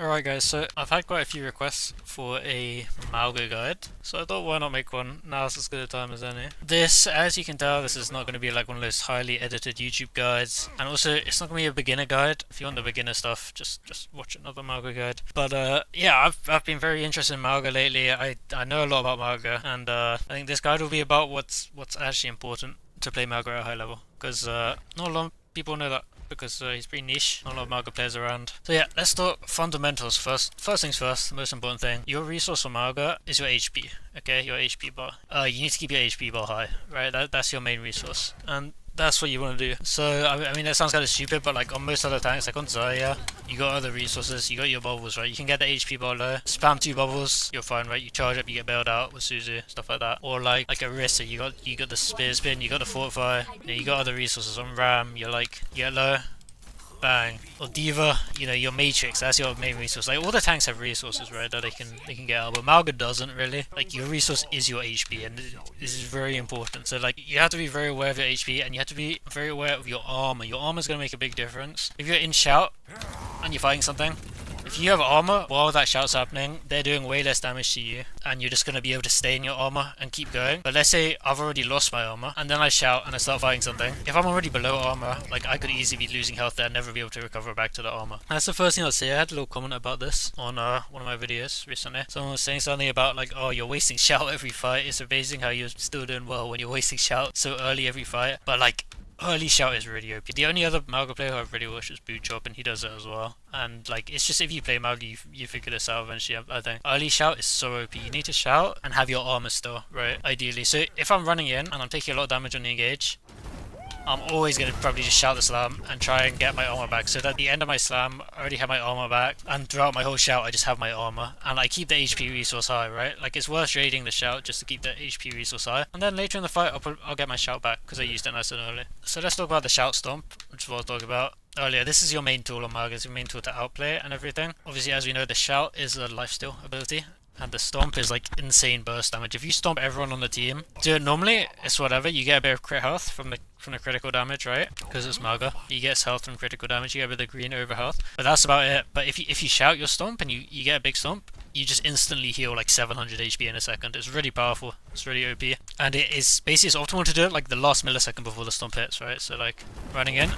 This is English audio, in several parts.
Alright guys, so I've had quite a few requests for a Mauga guide, so I thought why not make one. Now's as good a time as any. This, as you can tell, this is not going to be like one of those highly edited YouTube guides, and also it's not going to be a beginner guide. If you want the beginner stuff, just watch another Mauga guide. But yeah, I've been very interested in Mauga lately. I know a lot about Mauga, and I think this guide will be about what's actually important to play Mauga at a high level, because not a lot of people know that, because he's pretty niche, not a lot of Mauga players around. So yeah, let's talk fundamentals first. First things first, the most important thing. Your resource for Mauga is your HP, okay? Your HP bar. You need to keep your HP bar high, right? That's your main resource. And that's what you want to do. So, I mean, that sounds kind of stupid, but like on most other tanks, like on Zarya, you got other resources, you got your bubbles, right? You can get the HP bar low, spam 2 bubbles, you're fine, right? You charge up, you get bailed out with Suzu, stuff like that. Or like a Rissa, you got the spear spin, you got the fortify, you got other resources. On Ram, you're like, you get low, bang. Or Diva, you know, your Matrix, that's your main resource. Like, all the tanks have resources, right, that they can get out, but Mauga doesn't really. Like, your resource is your HP, and this is very important. So, like, you have to be very aware of your HP, and you have to be very aware of your armor. Your armor is going to make a big difference. If you're in shout, and you're fighting something, if you have armor while that shout's happening, they're doing way less damage to you, and you're just going to be able to stay in your armor and keep going. But let's say I've already lost my armor, and then I shout and I start fighting something. If I'm already below armor, like, I could easily be losing health there and never be able to recover back to the armor. And that's the first thing I'll say. I had a little comment about this on one of my videos recently. Someone was saying something about like, oh, you're wasting shout every fight. It's amazing how you're still doing well when you're wasting shout so early every fight. But like, early shout is really OP. The only other Mauga player who I really wish was Boot Chop, and he does it as well. And like, it's just if you play Mauga, you figure this out eventually. I think early shout is so OP. You need to shout and have your armor still, right? Ideally. So if I'm running in and I'm taking a lot of damage on the engage, I'm always going to probably just shout the slam and try and get my armor back, so that at the end of my slam I already have my armor back, and throughout my whole shout I just have my armor, and I keep the HP resource high, right? Like, it's worth trading the shout just to keep the HP resource high, and then later in the fight I'll get my shout back because I used it nice and early. So let's talk about the shout stomp, which is what I was talking about earlier. This is your main tool on Mauga, it's your main tool to outplay it and everything. Obviously, as we know, the shout is a lifesteal ability, and the stomp is like insane burst damage. If you stomp everyone on the team, do it normally, it's whatever, you get a bit of crit health from the critical damage, right? Because it's Mauga, you get health from critical damage, you get a bit of green over health, but that's about it. But if you shout your stomp and you get a big stomp, you just instantly heal like 700 HP in a second. It's really powerful, it's really OP, and it is basically, it's optimal to do it like the last millisecond before the stomp hits, right? So like, running in,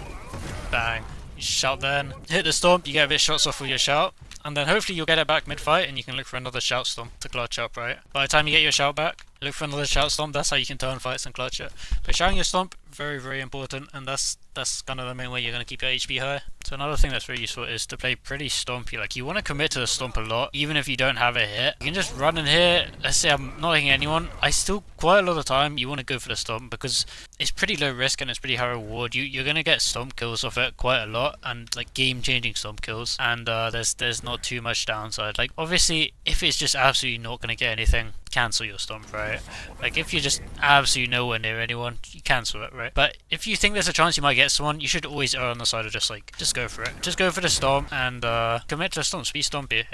bang, you shout, then hit the stomp, you get a bit shots off with your shout, and then hopefully you'll get it back mid-fight and you can look for another shout stomp to clutch up, right? By the time you get your shout back, look for another shout stomp. That's how you can turn fights and clutch it. But shouting your stomp, very, very important, and that's kind of the main way you're going to keep your HP high. So another thing that's really useful is to play pretty stompy. Like, you want to commit to the stomp a lot, even if you don't have a hit. You can just run in here. Let's say I'm not hitting anyone. I still, quite a lot of the time, you want to go for the stomp because it's pretty low risk and it's pretty high reward. You're going to get stomp kills off it quite a lot, and like game-changing stomp kills. And there's not too much downside. Like, obviously, if it's just absolutely not going to get anything, cancel your stomp, right? Like, if you're just absolutely nowhere near anyone, you cancel it, right? But if you think there's a chance you might get someone, you should always err on the side of just go for it. Just go for the stomp and commit to the stomps. Be stompy.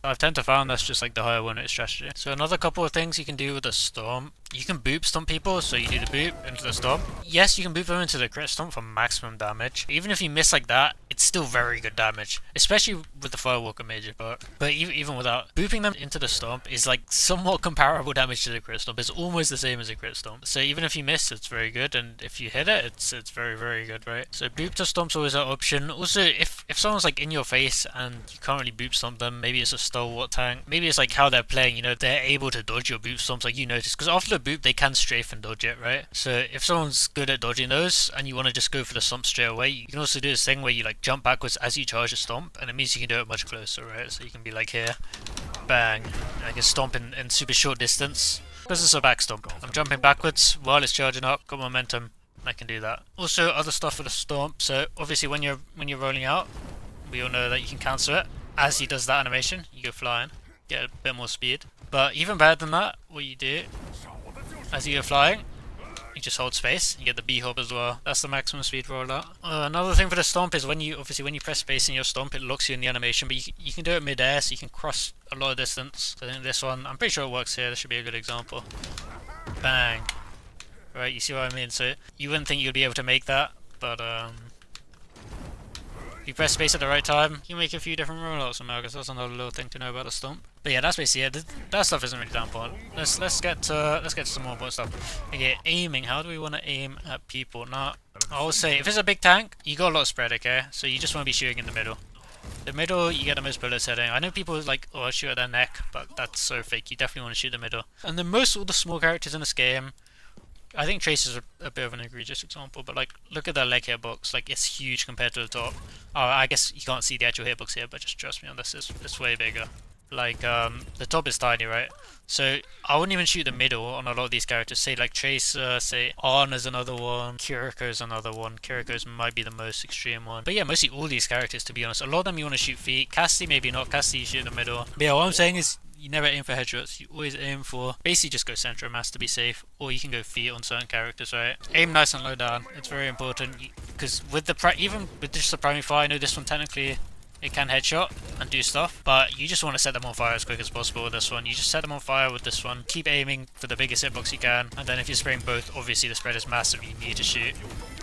I've tend to found that's just like the higher win rate strategy. So another couple of things you can do with the stomp. You can boop stomp people, so you do the boop into the stomp. Yes, you can boop them into the crit stomp for maximum damage. Even if you miss like that, it's still very good damage, especially with the Firewalker major part. But even without, booping them into the stomp is like somewhat comparable damage to the crit stomp. It's almost the same as a crit stomp. So even if you miss, it's very good, and if you hit it, it's very, very good, right? So boop to stomp's always an option. Also, if someone's like in your face and you can't really boop stomp them, maybe it's a stalwart tank, maybe it's like how they're playing, you know, they're able to dodge your boop stomps, like you notice, because after the boop they can strafe and dodge it, right? So if someone's good at dodging those and you want to just go for the stomp straight away, you can also do this thing where you like jump backwards as you charge a stomp, and it means you can do it much closer, right? So you can be like here, bang, I can stomp in super short distance because it's a back stomp. I'm jumping backwards while it's charging up, got momentum, I can do that. Also, other stuff for the stomp. So obviously when you're rolling out, we all know that you can cancel it. As he does that animation, you go flying, get a bit more speed. But even better than that, what you do, as you go flying, you just hold space, you get the B-hop as well. That's the maximum speed rollout. Another thing for the stomp is when you press space in your stomp, it locks you in the animation, but you can do it mid-air, so you can cross a lot of distance. So I think this one, I'm pretty sure it works here, this should be a good example. Bang. Right, you see what I mean? So you wouldn't think you'd be able to make that, but If you press space at the right time, you can make a few different rollouts on Mauga, so that's another little thing to know about the stomp. But yeah, that's basically it. That stuff isn't really that important. Let's get to some more important stuff. Okay, aiming. How do we want to aim at people? Now, I will say, if it's a big tank, you got a lot of spread, okay? So you just want to be shooting in the middle. The middle, you get the most bullets hitting. I know people like, oh, shoot at their neck, but that's so fake. You definitely want to shoot the middle. And then most of the small characters in this game, I think Trace is a bit of an egregious example, but like, look at that leg hitbox. Like, it's huge compared to the top. Oh, I guess you can't see the actual hitbox here, but just trust me on this. It's way bigger. Like, the top is tiny, right? So I wouldn't even shoot the middle on a lot of these characters. Say like Tracer, say Arn is another one, Kiriko's another one. Kiriko's might be the most extreme one. But yeah, mostly all these characters, to be honest. A lot of them you want to shoot feet. Cassie maybe not. Cassie you shoot in the middle. But yeah, what I'm saying is you never aim for headshots. You always aim for basically just go center of mass to be safe, or you can go feet on certain characters, right? Aim nice and low down. It's very important because with the even with just the primary fire, I know this one technically it can headshot and do stuff, but you just want to set them on fire as quick as possible with this one. You just set them on fire with this one. Keep aiming for the biggest hitbox you can, and then if you're spraying both, obviously the spread is massive. You need to shoot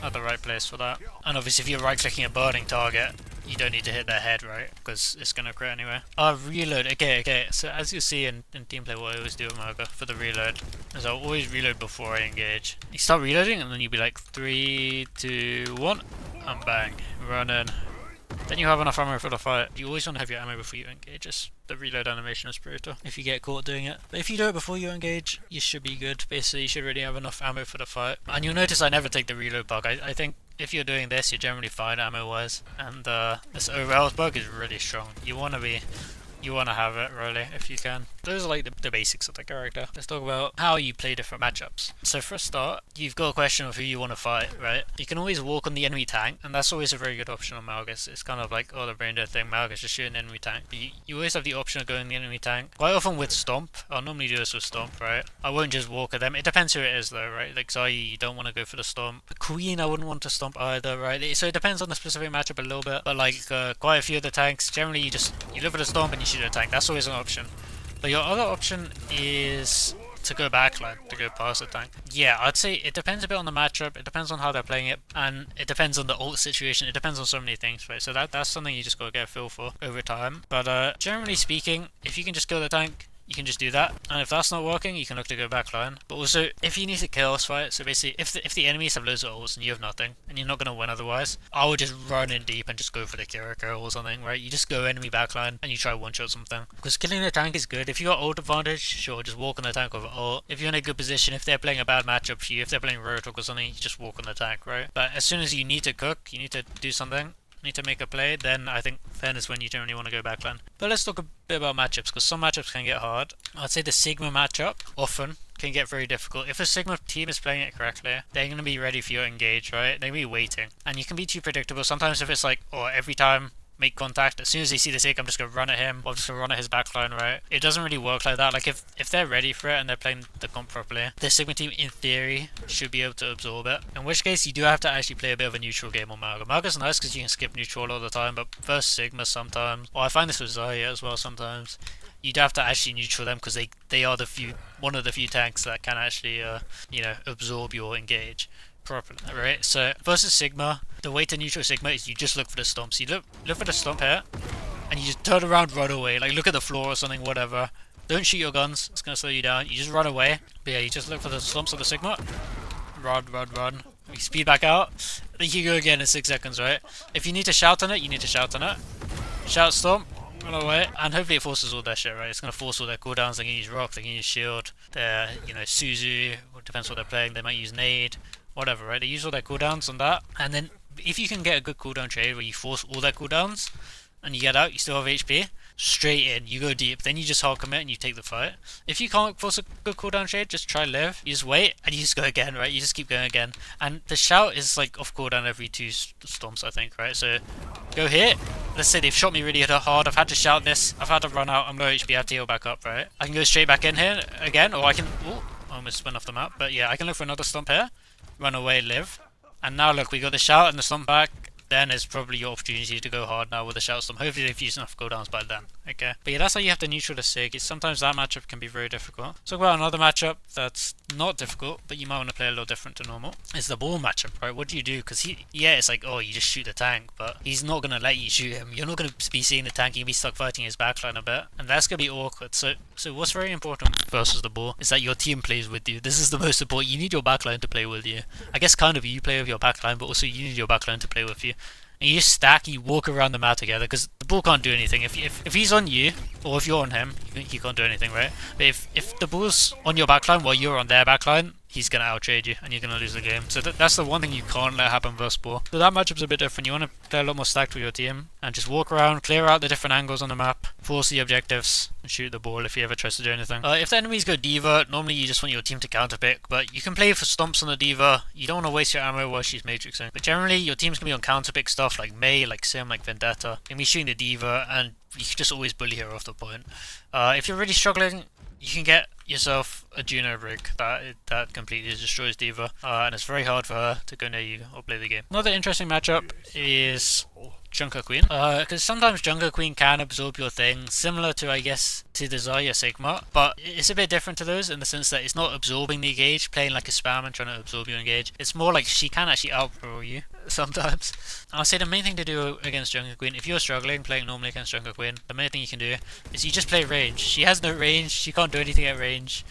at the right place for that. And obviously if you're right-clicking a burning target, you don't need to hit their head, right? Because it's going to crit anyway. Reload. Okay. So as you see in team play, what I always do with Mauga for the reload is I'll always reload before I engage. You start reloading and then you'll be like 3, 2, 1, and bang. Run in. Then you have enough ammo for the fight. You always want to have your ammo before you engage. Just the reload animation is brutal if you get caught doing it. But if you do it before you engage, you should be good. Basically, you should already have enough ammo for the fight. And you'll notice I never take the reload bug. I think if you're doing this, you're generally fine ammo-wise. And this overhealth bug is really strong. You want to have it, really, if you can. Those are like the basics of the character. Let's talk about how you play different matchups. So for a start, you've got a question of who you want to fight, right? You can always walk on the enemy tank, and that's always a very good option on Mauga. It's kind of like, oh, the brain dead thing, Mauga's just shooting enemy tank. But you always have the option of going the enemy tank. Quite often with Stomp, I'll normally do this with Stomp, right? I won't just walk at them. It depends who it is though, right? Like Zai, you don't want to go for the Stomp. Queen, I wouldn't want to Stomp either, right? So it depends on the specific matchup a little bit. But like quite a few of the tanks, generally you look for the Stomp and you shoot a tank. That's always an option. But your other option is to go backline, to go past the tank. Yeah, I'd say it depends a bit on the matchup, it depends on how they're playing it, and it depends on the ult situation, it depends on so many things, right? So that's something you just gotta get a feel for over time. But generally speaking, if you can just kill the tank, you can just do that, and if that's not working, you can look to go backline. But also, if you need to chaos fight, so basically, if the enemies have loads of ults and you have nothing, and you're not going to win otherwise, I would just run in deep and just go for the Kiriko or something, right? You just go enemy backline, and you try one-shot something. Because killing the tank is good. If you got ult advantage, sure, just walk on the tank with ult. If you're in a good position, if they're playing a bad matchup for you, if they're playing Roadhog or something, you just walk on the tank, right? But as soon as you need to cook, you need to do something, need to make a play, then I think then is when you generally want to go backline. But let's talk a bit about matchups, because some matchups can get hard. I'd say the Sigma matchup often can get very difficult. If a Sigma team is playing it correctly, they're going to be ready for your engage, right? They're going to be waiting. And you can be too predictable. Sometimes if it's like, oh, every time make contact, as soon as they see the Sig, I'm just going to run at him, or I'm just going to run at his backline, right? It doesn't really work like that. Like if they're ready for it and they're playing the comp properly, the Sigma team in theory should be able to absorb it. In which case you do have to actually play a bit of a neutral game on Mauga. Mauga's nice because you can skip neutral all the time, but versus Sigma sometimes, or I find this with Zarya as well sometimes, you'd have to actually neutral them because they are one of the few tanks that can actually absorb your engage properly, right? So versus Sigma, the way to neutral Sigma is you just look for the stomps. You look for the stomp here, and you just turn around, run away. Like look at the floor or something, whatever. Don't shoot your guns; it's gonna slow you down. You just run away. But yeah, you just look for the stomps of the Sigma. Run. You speed back out. Then you go again in 6 seconds, right? If you need to shout on it, you need to shout on it. Shout stomp. Run away, and hopefully it forces all their shit, right? It's gonna force all their cooldowns. They can use rock, they can use shield. They're, Suzu. Depends what they're playing. They might use nade. Whatever, right? They use all their cooldowns on that, and then if you can get a good cooldown trade where you force all their cooldowns and you get out, you still have HP, straight in, you go deep, then you just hard commit and you take the fight. If you can't force a good cooldown trade, just try live, you just wait and you just go again, right? You just keep going again, and the shout is like off cooldown every 2 stomps, I think, right? So go here, let's say they've shot me really hard, I've had to shout this, I've had to run out, I'm low HP, I have to heal back up, right? I can go straight back in here again, or I can, I almost went off the map, but yeah, I can look for another stomp here, run away, live, and now look, we got the shout and the stomp back, then is probably your opportunity to go hard now with a shout stomp. Hopefully they've used enough cooldowns by then. Okay, but yeah, that's how you have to neutral the Sig. Sometimes that matchup can be very difficult. So about another matchup that's not difficult, but you might want to play a little different to normal. It's the ball matchup, right? What do you do? Because it's like, oh, you just shoot the tank, but he's not gonna let you shoot him. You're not gonna be seeing the tank. You'll be stuck fighting his backline a bit, and that's gonna be awkward. So what's very important versus the ball is that your team plays with you. This is the most important. You need your backline to play with you. I guess kind of you play with your backline, but also you need your backline to play with you. And you just stack, you walk around the map together, because the ball can't do anything. If he's on you, or if you're on him, he can't do anything, right? But if the ball's on your backline while you're on their backline, he's going to outtrade you, and you're going to lose the game. So that's the one thing you can't let happen versus ball. So that matchup's a bit different. You want to play a lot more stacked with your team, and just walk around, clear out the different angles on the map, force the objectives, and shoot the ball if he ever tries to do anything. If the enemies go D.Va, normally you just want your team to counterpick, but you can play for stomps on the D.Va. You don't want to waste your ammo while she's matrixing. But generally, your team's going to be on counterpick stuff like Mei, like Sim, like Vendetta. And be shooting the D.Va, and you can just always bully her off the point. If you're really struggling, you can get yourself a Juno rig that completely destroys D.Va, and it's very hard for her to go near you or play the game. Another interesting matchup is Junker Queen, because sometimes Junker Queen can absorb your thing, similar to, I guess, to the Zarya Sigma, but it's a bit different to those in the sense that it's not absorbing the engage, playing like a spam and trying to absorb your engage. It's more like she can actually outpro you sometimes. I'll say the main thing to do against Junker Queen, if you're struggling playing normally against Junker Queen, the main thing you can do is you just play range. She has no range, she can't do anything at range.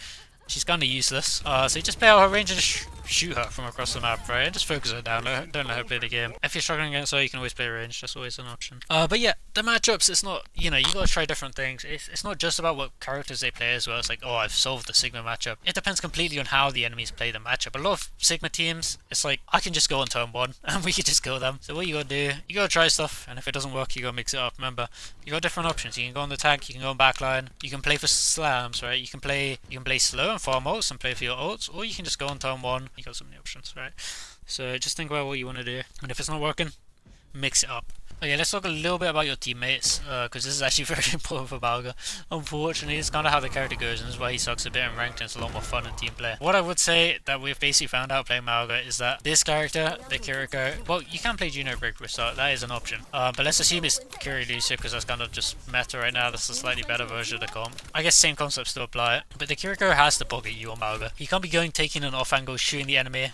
She's kind of useless, so you just play out her range and just shoot her from across the map, right? And just focus her down, don't let her play the game. If you're struggling against her, you can always play range, that's always an option. But yeah, the matchups, it's not, you gotta try different things. It's not just about what characters they play as well. It's like, oh, I've solved the Sigma matchup. It depends completely on how the enemies play the matchup. A lot of Sigma teams, it's like, I can just go on turn 1, and we can just kill them. So what you gotta do, you gotta try stuff, and if it doesn't work, you gotta mix it up. Remember, you got different options. You can go on the tank, you can go on backline, you can play for slams, right? You can play slow and farm ults and play for your ults, or you can just go on turn 1. You got so many options, right? So just think about what you want to do, and if it's not working, mix it up. Okay, let's talk a little bit about your teammates, because this is actually very important for Mauga. Unfortunately, it's kind of how the character goes, and this is why he sucks a bit in ranked, and it's a lot more fun in team play. What I would say that we've basically found out playing Mauga is that this character, the Kiriko, well, you can play Juno Break Restart, that is an option. But let's assume it's Kiri Lucia, because that's kind of just meta right now. That's a slightly better version of the comp. I guess same concepts still apply, but the Kiriko has to pocket you on Mauga. He can't be taking an off angle, shooting the enemy.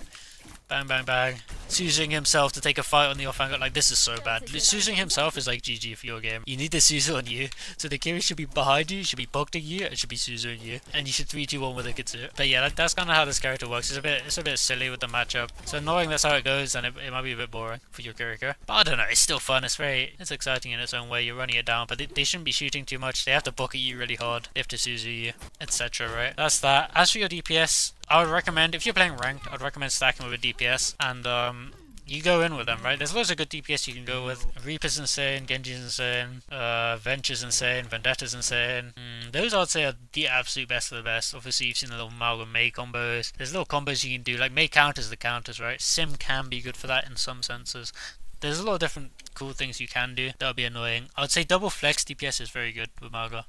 Bang, bang, bang. Susing himself to take a fight on the off angle. Like, this is so bad. Susing himself is like GG for your game. You need the Suzu on you. So the Kiri should be behind you, should be pocketing you, and should be Suzuing you. And you should 3-2-1 with a Kitsu. But yeah, that's kind of how this character works. It's a bit silly with the matchup. So knowing that's how it goes, and it might be a bit boring for your Kiriko. But I don't know, it's still fun. It's exciting in its own way. You're running it down, but they shouldn't be shooting too much. They have to pocket you really hard. They have to Suzu you, etc. Right? That's that. As for your DPS, I would recommend, if you're playing ranked, I'd recommend stacking with a DPS, and you go in with them, right? There's loads of good DPS you can go with. Reaper's insane, Genji's insane, Venture's insane, Vendetta's insane. Those I'd say are the absolute best of the best. Obviously you've seen the little Mauga Mei combos. There's little combos you can do, like Mei counters the counters, right? Sim can be good for that in some senses. There's a lot of different cool things you can do that would be annoying. I would say double flex DPS is very good with Mauga,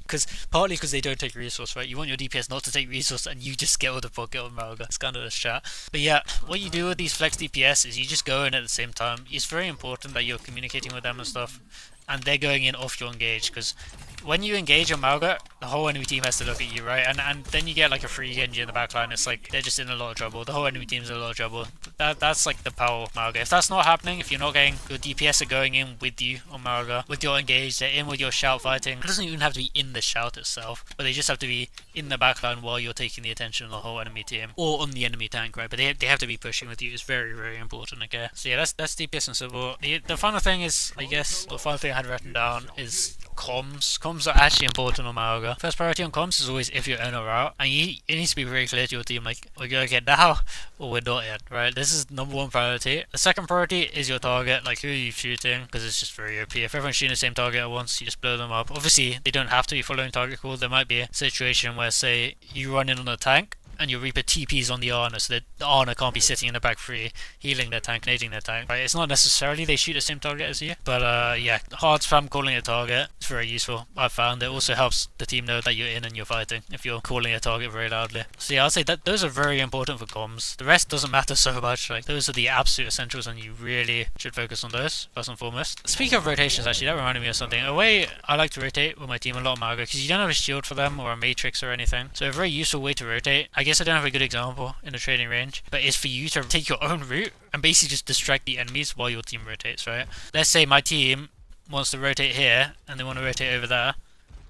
partly because they don't take resource, right? You want your DPS not to take resource, and you just get all the pocket on Mauga. It's kind of the strat. But yeah, what you do with these flex DPS is you just go in at the same time. It's very important that you're communicating with them and stuff, and they're going in off your engage, because when you engage on Mauga, the whole enemy team has to look at you, right? And then you get like a free Genji in the backline. It's like they're just in a lot of trouble. The whole enemy team's in a lot of trouble. That's like the power of Mauga. If that's not happening, if you're not getting your DPS are going in with you on Mauga, with your engage, they're in with your shout fighting. It doesn't even have to be in the shout itself, but they just have to be in the backline while you're taking the attention of the whole enemy team, or on the enemy tank, right? But they have to be pushing with you. It's very, very important, okay? So yeah, that's DPS and support. The final thing is, I guess, the final thing I had written down is comms. Comms are actually important on Mauga. First priority on comms is always if you're in or out, and it needs to be very clear to your team, like, we're going to get now, or we're not yet, right? This is number one priority. The second priority is your target, like who are you shooting, because it's just very OP. If everyone's shooting the same target at once, you just blow them up. Obviously, they don't have to be following target call. There might be a situation where, say, you run in on a tank, and your Reaper TPs on the Ana, so that the Ana can't be sitting in the back free, healing their tank, nading their tank. Right? It's not necessarily they shoot the same target as you, but yeah, hard spam calling a target is very useful. I've found it also helps the team know that you're in and you're fighting if you're calling a target very loudly. So yeah, I'd say that those are very important for comms. The rest doesn't matter so much. Like those are the absolute essentials, and you really should focus on those first and foremost. Speaking of rotations, actually, that reminded me of something. A way I like to rotate with my team a lot of Mauga, because you don't have a shield for them or a matrix or anything. So a very useful way to rotate, I guess I don't have a good example in the trading range, but is for you to take your own route and basically just distract the enemies while your team rotates, right? Let's say my team wants to rotate here and they want to rotate over there,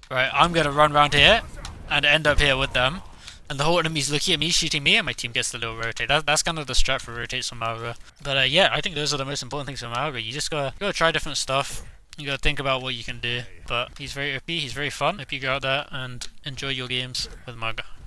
right? I'm going to run around here and end up here with them, and the whole enemy's looking at me, shooting me, and my team gets the little rotate. That's kind of the strat for rotates on Mauga. But yeah, I think those are the most important things for Mauga. You just gotta try different stuff. You gotta think about what you can do. But he's very OP, he's very fun. Hope you go out there and enjoy your games with Mauga.